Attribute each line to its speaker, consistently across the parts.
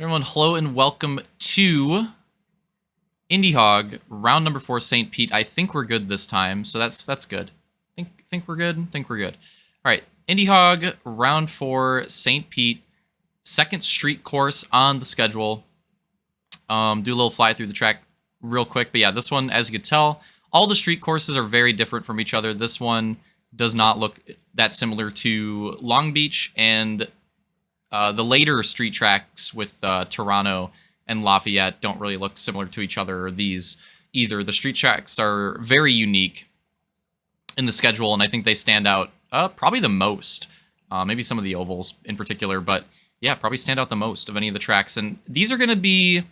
Speaker 1: Everyone, hello and welcome to IndyHog round number 4, St. Pete. I think we're good this time, so that's good. Think we're good. Think we're good. All right, IndyHog round 4, St. Pete, second street course on the schedule. Do a little fly through the track real quick, but yeah, this one, as you could tell, all the street courses are very different from each other. This one does not look that similar to Long Beach, and the later street tracks with Toronto and Lafayette don't really look similar to each other or these either. The street tracks are very unique in the schedule, and I think they stand out probably the most. Maybe some of the ovals in particular, but yeah, probably stand out the most of any of the tracks. And these are going to be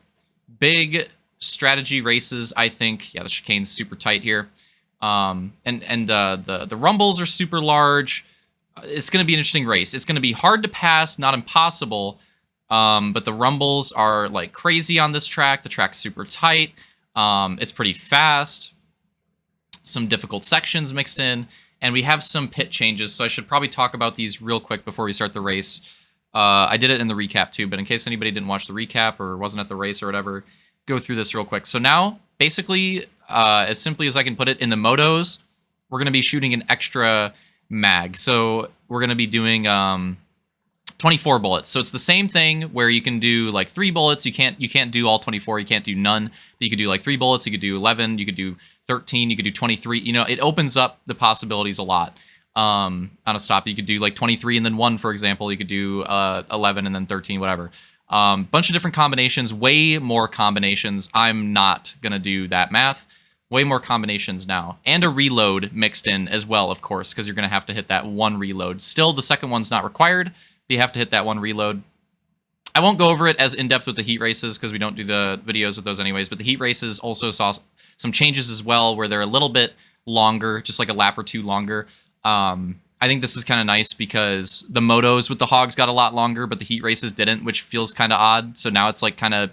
Speaker 1: big strategy races, I think. Yeah, the chicane's super tight here. And the rumbles are super large. It's going to be an interesting race. It's going to be hard to pass, not impossible. But the rumbles are like crazy on this track. The track's super tight. It's pretty fast. Some difficult sections mixed in. And we have some pit changes, so I should probably talk about these real quick before we start the race. I did it in the recap too, but in case anybody didn't watch the recap or wasn't at the race or whatever, go through this real quick. So now, basically, as simply as I can put it, in the motos, we're going to be shooting an extra mag. So we're going to be doing 24 bullets. So it's the same thing where you can do like 3 bullets. You can't do all 24. You can't do none. But you could do like 3 bullets. You could do 11. You could do 13. You could do 23. You know, it opens up the possibilities a lot. On a stop, you could do like 23 and then 1, for example. You could do 11 and then 13, whatever. Bunch of different combinations, way more combinations. I'm not going to do that math. Way more combinations now. And a reload mixed in as well, of course, because you're going to have to hit that 1 reload. Still, the second one's not required, but you have to hit that 1 reload. I won't go over it as in-depth with the heat races because we don't do the videos with those anyways, but the heat races also saw some changes as well where they're a little bit longer, just like a lap or 2 longer. I think this is kind of nice because the motos with the hogs got a lot longer, but the heat races didn't, which feels kind of odd. So now it's like kind of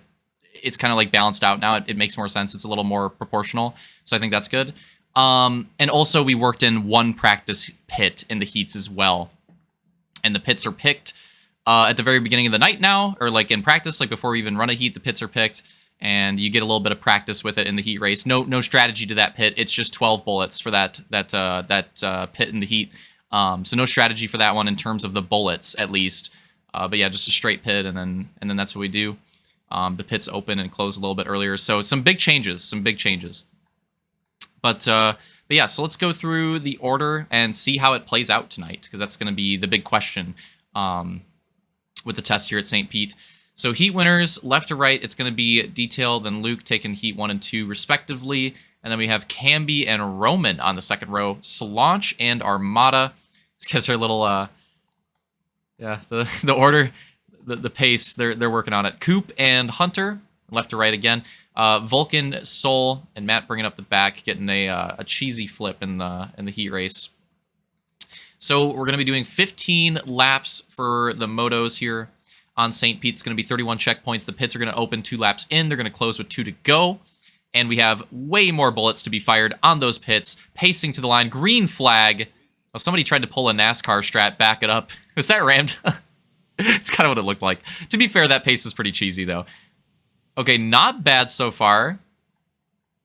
Speaker 1: like balanced out now. It makes more sense. It's a little more proportional. So I think that's good. And also we worked in 1 practice pit in the heats as well. And the pits are picked at the very beginning of the night now, or like in practice, like before we even run a heat, the pits are picked and you get a little bit of practice with it in the heat race. No strategy to that pit. It's just 12 bullets for that pit in the heat. So no strategy for that one in terms of the bullets, at least. But yeah, just a straight pit, and then that's what we do. The pits open and close a little bit earlier. So some big changes. But yeah, so let's go through the order and see how it plays out tonight, because that's going to be the big question with the test here at St. Pete. So heat winners, left to right, it's going to be Detail, then Luke taking heat 1 and 2 respectively. And then we have Camby and Roman on the second row. Solange and Armada. It's because they're little, yeah, the order, the pace, they're working on it. Coop and Hunter, left to right again. Vulcan, Soul, and Matt bringing up the back, getting a cheesy flip in the heat race. So we're going to be doing 15 laps for the motos here on St. Pete. It's going to be 31 checkpoints. The pits are going to open 2 laps in. They're going to close with 2 to go. And we have way more bullets to be fired on those pits. Pacing to the line. Green flag. Oh, somebody tried to pull a NASCAR strat. Back it up. Is that rammed? It's kind of what it looked like. To be fair, that pace is pretty cheesy, though. Okay, not bad so far.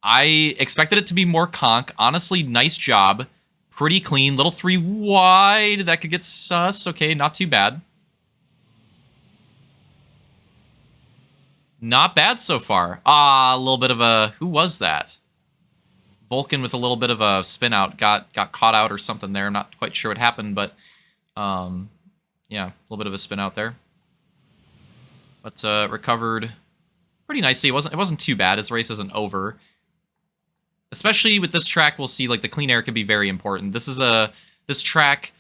Speaker 1: I expected it to be more conk. Honestly, nice job. Pretty clean. Little 3 wide. That could get sus. Okay, not too bad. Not bad so far. A little bit of a... Who was that? Vulcan with a little bit of a spin out. Got caught out or something there. I'm not quite sure what happened, but... yeah, a little bit of a spin out there. But recovered pretty nicely. It wasn't too bad. His race isn't over. Especially with this track, we'll see like the clean air could be very important. This track...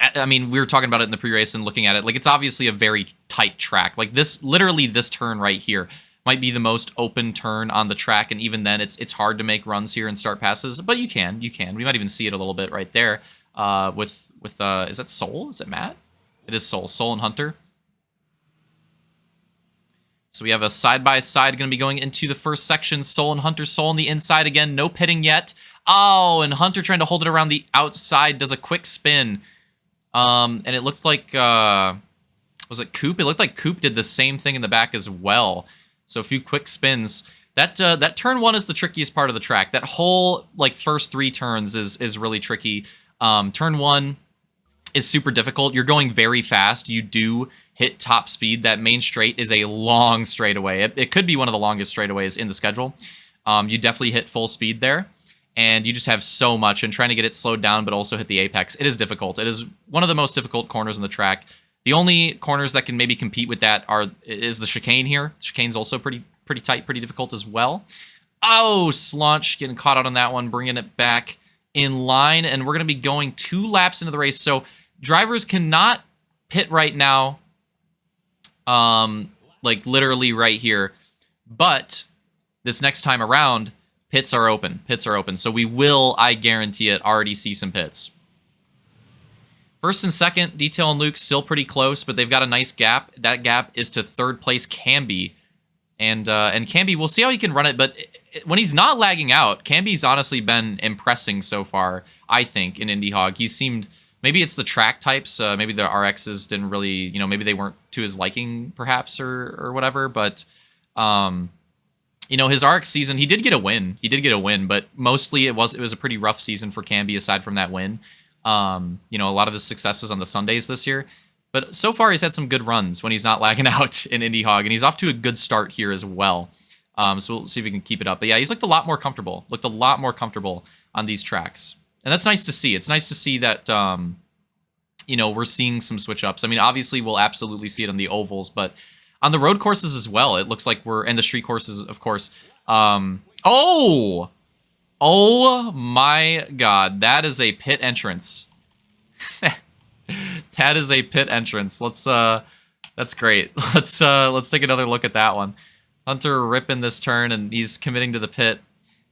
Speaker 1: I mean, we were talking about it in the pre-race and looking at it. Like, it's obviously a very tight track. Like, literally this turn right here might be the most open turn on the track, and even then, it's hard to make runs here and start passes. But you can. We might even see it a little bit right there with is that Soul? Is it Matt? It is Soul and Hunter. So we have a side-by-side going to be going into the first section. Soul and Hunter. Soul on the inside again. No pitting yet. Oh, and Hunter trying to hold it around the outside. Does a quick spin. And it looks like Was it Coop? It looked like Coop did the same thing in the back as well. So a few quick spins. That turn 1 is the trickiest part of the track. That whole like first 3 turns is really tricky. Turn 1 is super difficult. You're going very fast. You do hit top speed. That main straight is a long straightaway. It could be one of the longest straightaways in the schedule. You definitely hit full speed there, and you just have so much. And trying to get it slowed down, but also hit the apex, it is difficult. It is one of the most difficult corners in the track. The only corners that can maybe compete with that is the chicane here. Chicane's also pretty tight, pretty difficult as well. Oh, Slaunch getting caught out on that one, bringing it back in line, and we're going to be going 2 laps into the race. So drivers cannot pit right now, like literally right here, but this next time around, pits are open. Pits are open. So we will, I guarantee it, already see some pits. First and second, Detail and Luke still pretty close, but they've got a nice gap. That gap is to third place Camby. And Camby, we'll see how he can run it, but when he's not lagging out, Camby's honestly been impressing so far, I think, in IndyHog. He seemed, maybe it's the track types, maybe the RXs didn't really, you know, maybe they weren't to his liking, perhaps, or whatever, but, you know, his RX season, he did get a win. He did get a win, but mostly it was a pretty rough season for Camby aside from that win. You know, a lot of his success was on the Sundays this year. But so far, he's had some good runs when he's not lagging out in IndyHog, and he's off to a good start here as well. So we'll see if we can keep it up. But yeah, he's looked a lot more comfortable. Looked a lot more comfortable on these tracks. And that's nice to see. It's nice to see that, you know, we're seeing some switch-ups. I mean, obviously, we'll absolutely see it on the ovals, but on the road courses as well, it looks like and the street courses, of course. Oh my God, that is a pit entrance. That is a pit entrance. That's great. Let's take another look at that one. Hunter ripping this turn, and he's committing to the pit.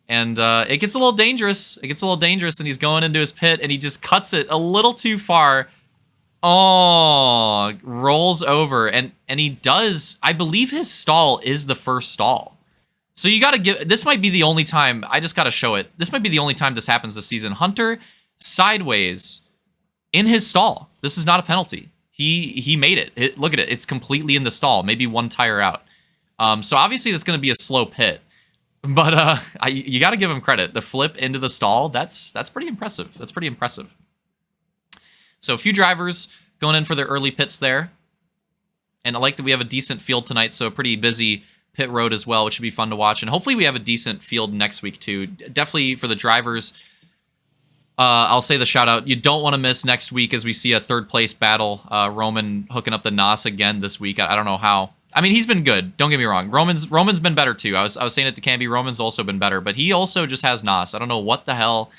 Speaker 1: And it gets a little dangerous. It gets a little dangerous, and he's going into his pit, and he just cuts it a little too far. Oh, rolls over, and he does, I believe his stall is the first stall. So you gotta this might be the only time, I just gotta show it. This might be the only time this happens this season. Hunter sideways in his stall. This is not a penalty. He made it. Look at it. It's completely in the stall. Maybe one tire out. So obviously that's going to be a slow pit. But you got to give him credit. The flip into the stall, that's pretty impressive. That's pretty impressive. So a few drivers going in for their early pits there. And I like that we have a decent field tonight, so a pretty busy pit road as well, which should be fun to watch. And hopefully we have a decent field next week too. Definitely for the drivers, I'll say the shout out. You don't want to miss next week as we see a third place battle. Roman hooking up the NOS again this week. I don't know how. I mean, he's been good. Don't get me wrong. Roman's been better too. I was saying it to Camby. Roman's also been better, but he also just has NOS. I don't know what the hell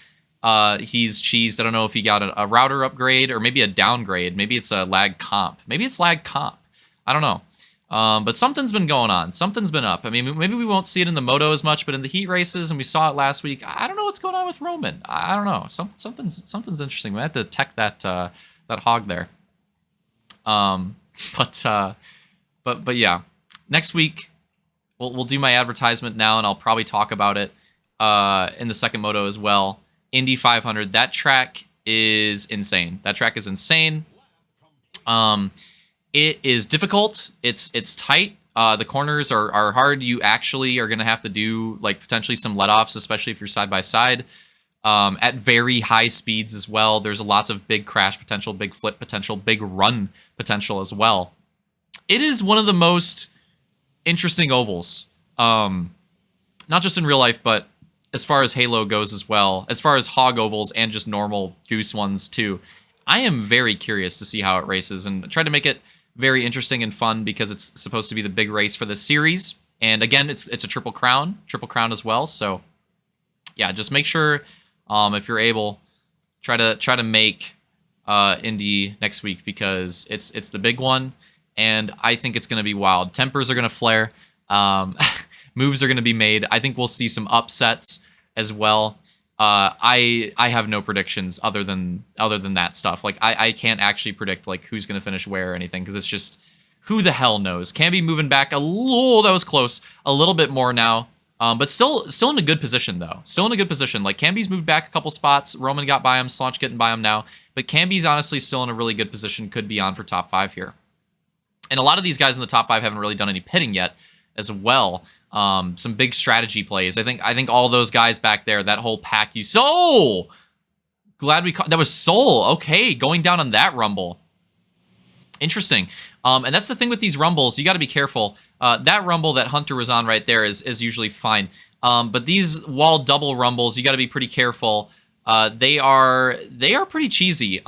Speaker 1: he's cheesed. I don't know if he got a router upgrade or maybe a downgrade. Maybe it's a lag comp. Maybe it's lag comp. I don't know. But something's been going on. Something's been up. I mean, maybe we won't see it in the Moto as much, but in the heat races, and we saw it last week. I don't know what's going on with Roman. I don't know. Something's interesting. We have to tech that hog there. But yeah, next week we'll do my advertisement now, and I'll probably talk about it in the second Moto as well. Indy 500. That track is insane. That track is insane. It is difficult. It's tight. The corners are hard. You actually are going to have to do like potentially some let-offs, especially if you're side by side. At very high speeds as well. There's lots of big crash potential, big flip potential, big run potential as well. It is one of the most interesting ovals. Not just in real life, but as far as Halo goes as well. As far as hog ovals and just normal goose ones too. I am very curious to see how it races and try to make it very interesting and fun because it's supposed to be the big race for this series. And again, it's a triple crown as well. So yeah, just make sure if you're able, try to make Indy next week because it's the big one, and I think it's going to be wild. Tempers are going to flare, moves are going to be made. I think we'll see some upsets as well. I have no predictions other than that stuff. Like I can't actually predict like who's going to finish where or anything because it's just who the hell knows. Can be moving back a little. That was close. A little bit more now. But still in a good position though. Still in a good position. Like Camby's moved back a couple spots. Roman got by him. Slaunch getting by him now. But Camby's honestly still in a really good position. Could be on for top 5 here. And a lot of these guys in the top 5 haven't really done any pitting yet as well. Some big strategy plays. I think all those guys back there, that whole pack, you Soul! Glad we caught, that was Soul. Okay, going down on that rumble. Interesting. And that's the thing with these rumbles, you got to be careful. That rumble that Hunter was on right there is usually fine. But these wall double rumbles, you got to be pretty careful. They are pretty cheesy.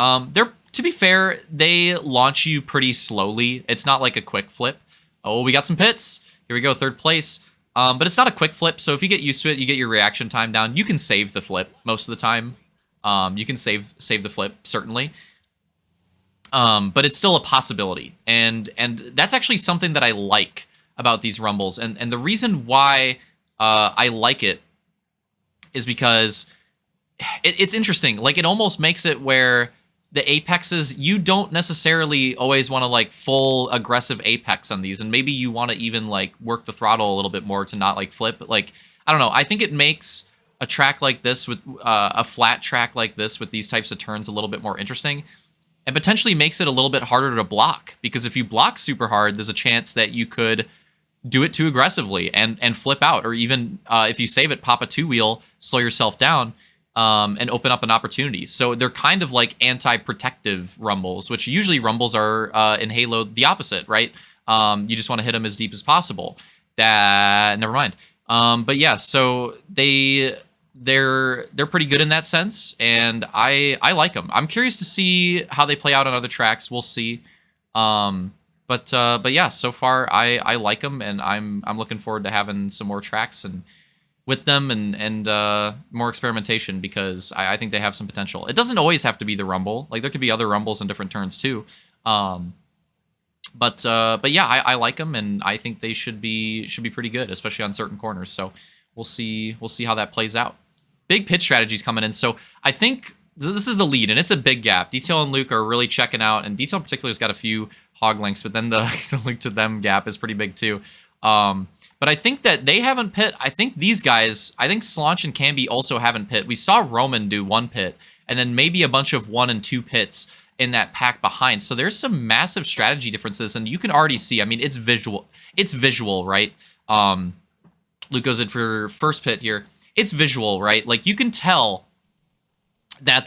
Speaker 1: To be fair, they launch you pretty slowly. It's not like a quick flip. Oh, we got some pits. Here we go, 3rd place. But it's not a quick flip, so if you get used to it, you get your reaction time down. You can save the flip most of the time. You can save the flip, certainly. But it's still a possibility. And that's actually something that I like about these rumbles. And the reason why I like it is because it's interesting. Like, it almost makes it where the apexes, you don't necessarily always want to like full aggressive apex on these, and maybe you want to even like work the throttle a little bit more to not like flip. But like, I don't know, I think it makes a track like this with a flat track like this with these types of turns a little bit more interesting, and potentially makes it a little bit harder to block, because if you block super hard, there's a chance that you could do it too aggressively and flip out, or even if you save it, pop a 2-wheel, slow yourself down, and open up an opportunity. So they're kind of like anti-protective rumbles, which usually rumbles are in Halo the opposite, right? You just want to hit them as deep as possible. Never mind. But yeah, so they're pretty good in that sense, and I like them. I'm curious to see how they play out on other tracks. We'll see. But yeah, so far I like them, and I'm looking forward to having some more tracks and with them and more experimentation, because I think they have some potential. It doesn't always have to be the rumble. Like, there could be other rumbles in different turns too. But yeah, I like them, and I think they should be pretty good, especially on certain corners. So we'll see how that plays out. Big pit strategies coming in. So I think this is the lead, and it's a big gap. Detail and Luke are really checking out, and Detail in particular has got a few hog links, but then the link to them gap is pretty big too. But I think that they haven't pit. I think these guys, I think Slaunch and Camby also haven't pit. We saw Roman do 1 pit, and then maybe a bunch of 1 and 2 pits in that pack behind. So there's some massive strategy differences, and you can already see, I mean, it's visual. It's visual, right? Luke goes in for first pit here. It's visual, right? Like, you can tell that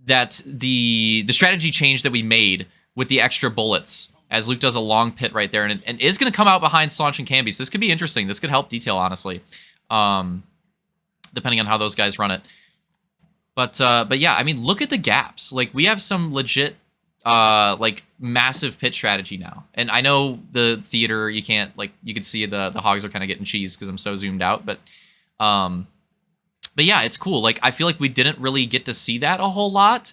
Speaker 1: that the strategy change that we made with the extra bullets, as Luke does a long pit right there, and is going to come out behind Slaunch and Camby. So this could be interesting. This could help Detail, honestly, depending on how those guys run it. But yeah, I mean, look at the gaps. Like, we have some legit, like, massive pit strategy now. And I know the theater, you can't, like, you can see the hogs are kind of getting cheese because I'm so zoomed out. But yeah, it's cool. Like, I feel like we didn't really get to see that a whole lot.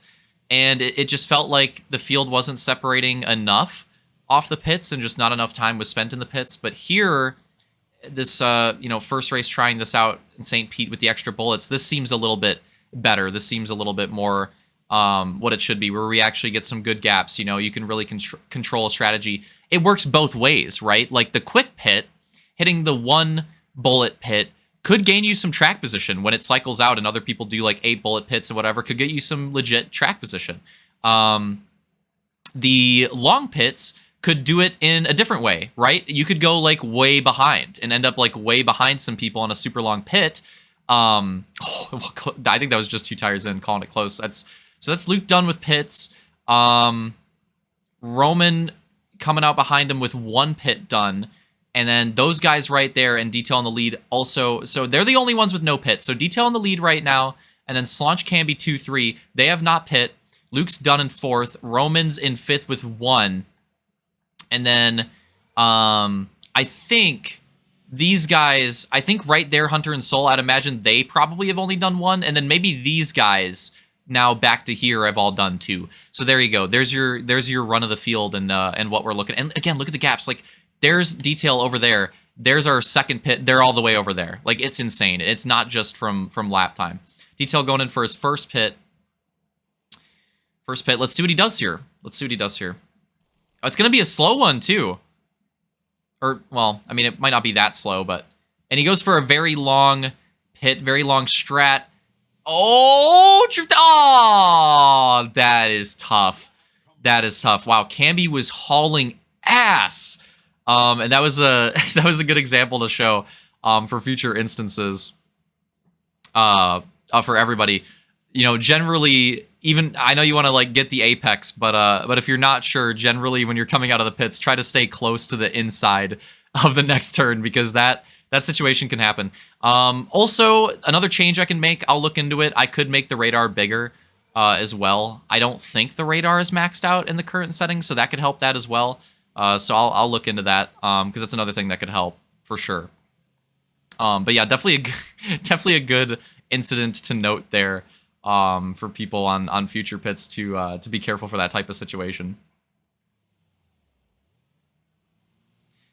Speaker 1: And it just felt like the field wasn't separating enough off the pits, and just not enough time was spent in the pits. But here, this first race trying this out in St. Pete with the extra bullets, this seems a little bit better. This seems a little bit more what it should be, where we actually get some good gaps. You can really control a strategy. It works both ways, right? Like, the quick pit, hitting the 1 bullet pit, could gain you some track position when it cycles out, and other people do like 8 bullet pits or whatever, could get you some legit track position. The long pits could do it in a different way, right? You could go like way behind and end up like way behind some people on a super long pit. I think that was just 2 tires in, calling it close. That's Luke done with pits. Roman coming out behind him with 1 pit done. And then those guys right there, and Detail in the lead also. So they're the only ones with no pit. So Detail in the lead right now. And then Slaunch, Camby 2-3. They have not pit. Luke's done in 4th. Roman's in 5th with 1. And then I think these guys, right there, Hunter and Soul, I'd imagine they probably have only done 1. And then maybe these guys now back to here have all done 2. So there you go. There's your run of the field and what we're looking at. And again, look at the gaps. Like, there's Detail over there. There's our second pit. They're all the way over there. Like, it's insane. It's not just from lap time. Detail going in for his first pit. First pit. Let's see what he does here. Oh, it's going to be a slow one, too. Or, well, I mean, it might not be that slow, but... And he goes for a very long pit, very long strat. Oh, drift. Oh, that is tough. That is tough. Wow, Camby was hauling ass. And that was a that was a good example to show for future instances for everybody. You know, generally, even I know you want to like get the apex, but if you're not sure, generally when you're coming out of the pits, try to stay close to the inside of the next turn because that situation can happen. Also, another change I can make, I'll look into it. I could make the radar bigger as well. I don't think the radar is maxed out in the current settings, so that could help that as well. So I'll look into that because that's another thing that could help for sure. But yeah, definitely a good incident to note there for people on future pits to be careful for that type of situation.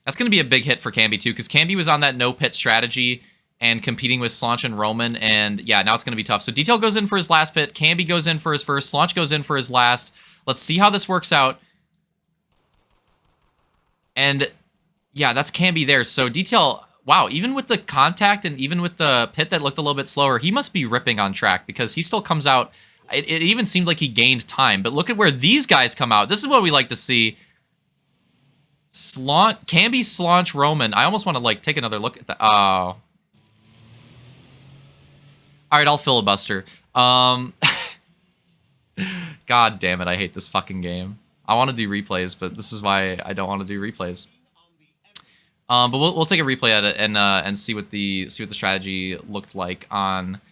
Speaker 1: That's going to be a big hit for Camby too, because Camby was on that no pit strategy and competing with Slaunch and Roman, and yeah, now it's going to be tough. So Detail goes in for his last pit, Camby goes in for his first, Slaunch goes in for his last. Let's see how this works out. And yeah, that's Camby there. So Detail, wow, even with the contact and even with the pit that looked a little bit slower, he must be ripping on track because he still comes out. It even seemed like he gained time, but look at where these guys come out. This is what we like to see. Camby, Slaunch, Roman. I almost want to like take another look at that. Oh. All right, I'll filibuster. God damn it, I hate this fucking game. I want to do replays, but this is why I don't want to do replays. But we'll take a replay at it and see what the strategy looked like on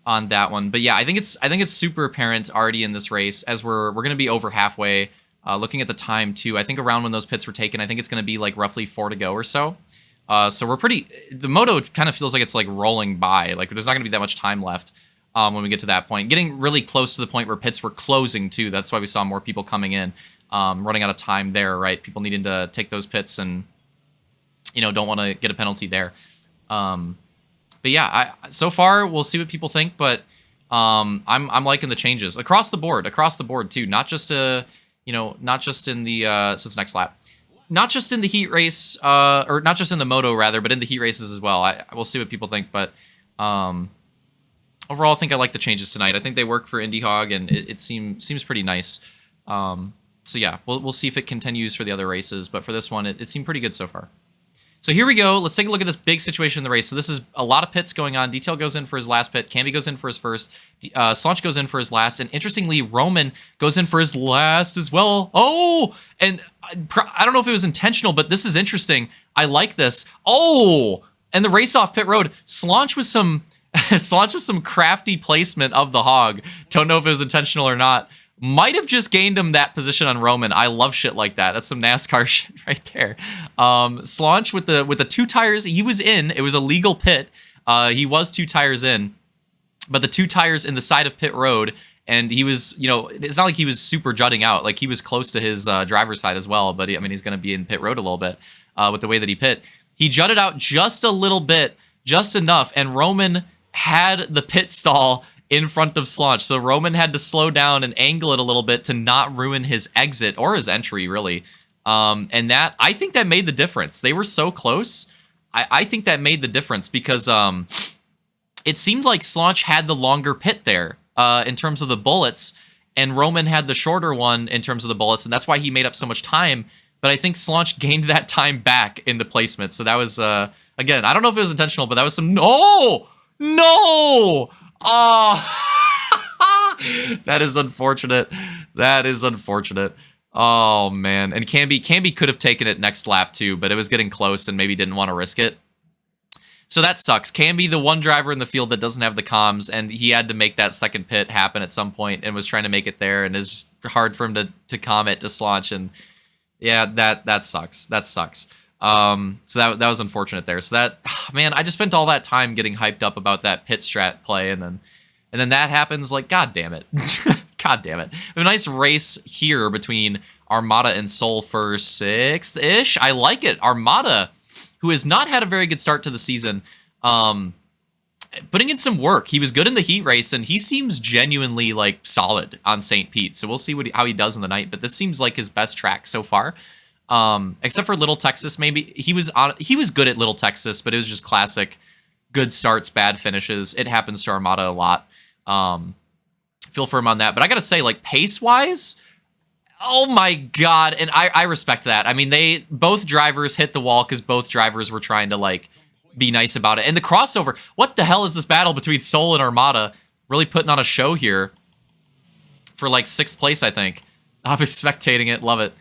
Speaker 1: that one. But yeah, I think it's super apparent already in this race as we're gonna be over halfway. Looking at the time too, I think around when those pits were taken, I think it's gonna be like roughly 4 to go or so. So we're pretty. The Moto kind of feels like it's like rolling by. Like there's not gonna be that much time left when we get to that point. Getting really close to the point where pits were closing too. That's why we saw more people coming in, running out of time there. Right, people needing to take those pits and don't want to get a penalty there. But yeah, so far we'll see what people think. But I'm liking the changes across the board too. Not just not just in the so it's next lap. Not just in the heat race, or not just in the Moto, rather, but in the heat races as well. We'll see what people think, but overall, I think I like the changes tonight. I think they work for IndyHog, and it seems pretty nice. So yeah, we'll see if it continues for the other races, but for this one, it seemed pretty good so far. So here we go. Let's take a look at this big situation in the race. So this is a lot of pits going on. Detail goes in for his last pit. Camby goes in for his first. Slaunch goes in for his last. And interestingly, Roman goes in for his last as well. Oh! And I don't know if it was intentional, but this is interesting. I like this. Oh! And the race off pit road. Slaunch with some crafty placement of the hog. Don't know if it was intentional or not. Might have just gained him that position on Roman. I love shit like that. That's some NASCAR shit right there. Slaunch with the 2 tires, he was in. It was a legal pit. He was 2 tires in, but the 2 tires in the side of pit road, and he was, it's not like he was super jutting out. Like he was close to his driver's side as well. But he's going to be in pit road a little bit with the way that he pit. He jutted out just a little bit, just enough, and Roman had the pit stall in front of Slaunch. So Roman had to slow down and angle it a little bit to not ruin his exit or his entry, really. And that, I think that made the difference. They were so close. I think that made the difference because it seemed like Slaunch had the longer pit there in terms of the bullets, and Roman had the shorter one in terms of the bullets, and that's why he made up so much time. But I think Slaunch gained that time back in the placement. So that was, again, I don't know if it was intentional, but that was some... No! No! Oh, that is unfortunate. That is unfortunate. Oh, man. And Camby could have taken it next lap, too, but it was getting close and maybe didn't want to risk it. So that sucks. Camby, the one driver in the field that doesn't have the comms, and he had to make that second pit happen at some point and was trying to make it there, and it's just hard for him to comment to Slaunch, and yeah, that sucks. That sucks. So that was unfortunate there. So that, man, I just spent all that time getting hyped up about that pit strat play, and then that happens. Like, god damn it. God damn it. We have a nice race here between Armada and Soul for 6th-ish. I like it. Armada, who has not had a very good start to the season, putting in some work. He was good in the heat race, and he seems genuinely like solid on St. Pete. So we'll see how he does in the night, but this seems like his best track so far. Except for Little Texas, maybe. He was good at Little Texas, but it was just classic good starts, bad finishes. It happens to Armada a lot. Feel for him on that. But I gotta say, like, pace-wise, Oh my god, and I respect that. I mean, both drivers hit the wall because both drivers were trying to, like, be nice about it. And the crossover, what the hell is this battle between Soul and Armada? Really putting on a show here for, like, 6th place, I think. I'll be spectating it, love it.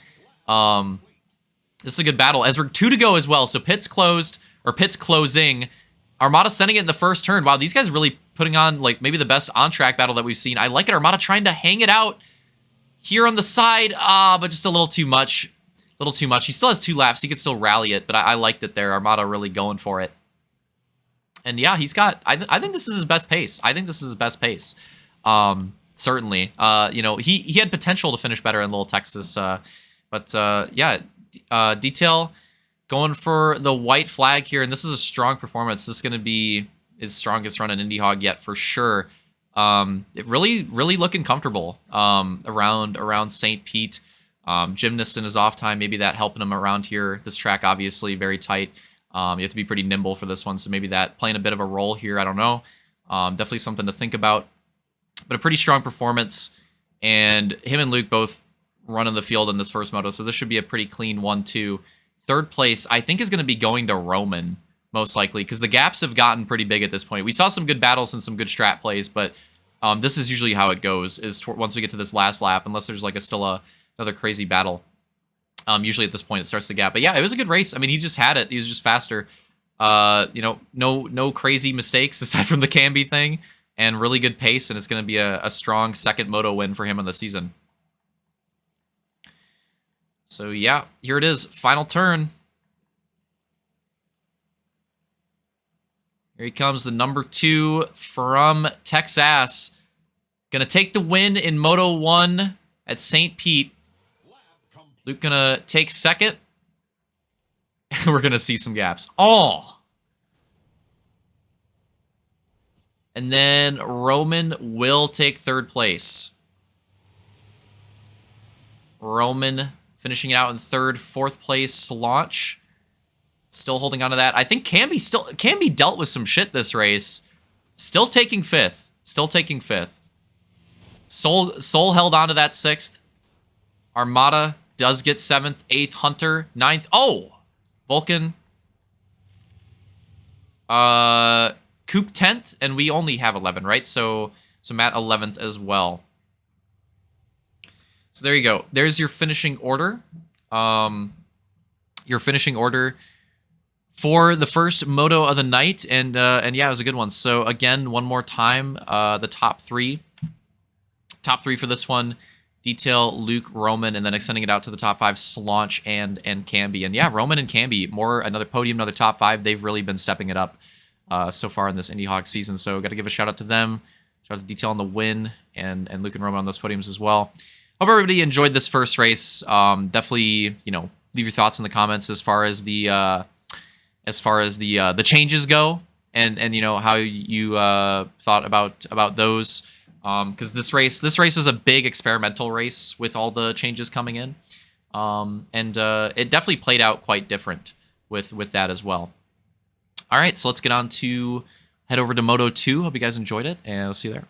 Speaker 1: This is a good battle. As we're 2 to go as well, so pit's closed, or pit's closing. Armada sending it in the first turn. Wow, these guys really putting on, like, maybe the best on-track battle that we've seen. I like it. Armada trying to hang it out here on the side, but just a little too much. A little too much. He still has 2 laps. He could still rally it, but I liked it there. Armada really going for it. And yeah, he's got... I think this is his best pace. I think this is his best pace. Certainly. You know, he had potential to finish better in Little Texas. But yeah, Detail going for the white flag here. And this is a strong performance. This is going to be his strongest run in IndyHog yet for sure. It really looking comfortable around St. Pete. Gymnast in his off time, maybe that helping him around here. This track obviously very tight. You have to be pretty nimble for this one, so maybe that playing a bit of a role here. I don't know. Definitely something to think about. But a pretty strong performance, and him and Luke both running the field in this first moto, so this should be a pretty clean 1-2. 3rd place, I think, is going to be going to Roman, most likely, because the gaps have gotten pretty big at this point. We saw some good battles and some good strat plays, but this is usually how it goes, is once we get to this last lap, unless there's like another crazy battle. Usually at this point it starts the gap. But yeah, it was a good race. I mean, he just had it. He was just faster. You know, no crazy mistakes aside from the Camby thing, and really good pace, and it's going to be a strong 2nd moto win for him in the season. So yeah, here it is. Final turn. Here he comes, the number 2 from Texas. Gonna take the win in Moto 1 at St. Pete. Luke gonna take 2nd. And we're gonna see some gaps. Oh! And then Roman will take 3rd place. Roman finishing it out in 3rd, 4th place. Launch still holding on to that. I think Camby dealt with some shit this race. Still taking 5th. Still taking 5th. Soul held on to that 6th. Armada does get 7th, 8th, Hunter, 9th. Oh! Vulcan. Coop 10th, and we only have 11, right? So Matt 11th as well. So there you go. There's your finishing order. Your finishing order for the first moto of the night, and yeah, it was a good one. So again, one more time, the top three for this one: Detail, Luke, Roman, and then extending it out to the top 5, Slaunch and Camby. And yeah, Roman and Camby, another podium, another top 5. They've really been stepping it up so far in this IndyHog season. So got to give a shout out to them. Shout out to Detail on the win, and Luke and Roman on those podiums as well. Hope everybody enjoyed this first race. Definitely, you know, leave your thoughts in the comments as far as the changes go, and you know how you thought about those. Because this race was a big experimental race with all the changes coming in, and it definitely played out quite different with that as well. All right, so let's get on to head over to Moto 2. Hope you guys enjoyed it, and I'll see you there.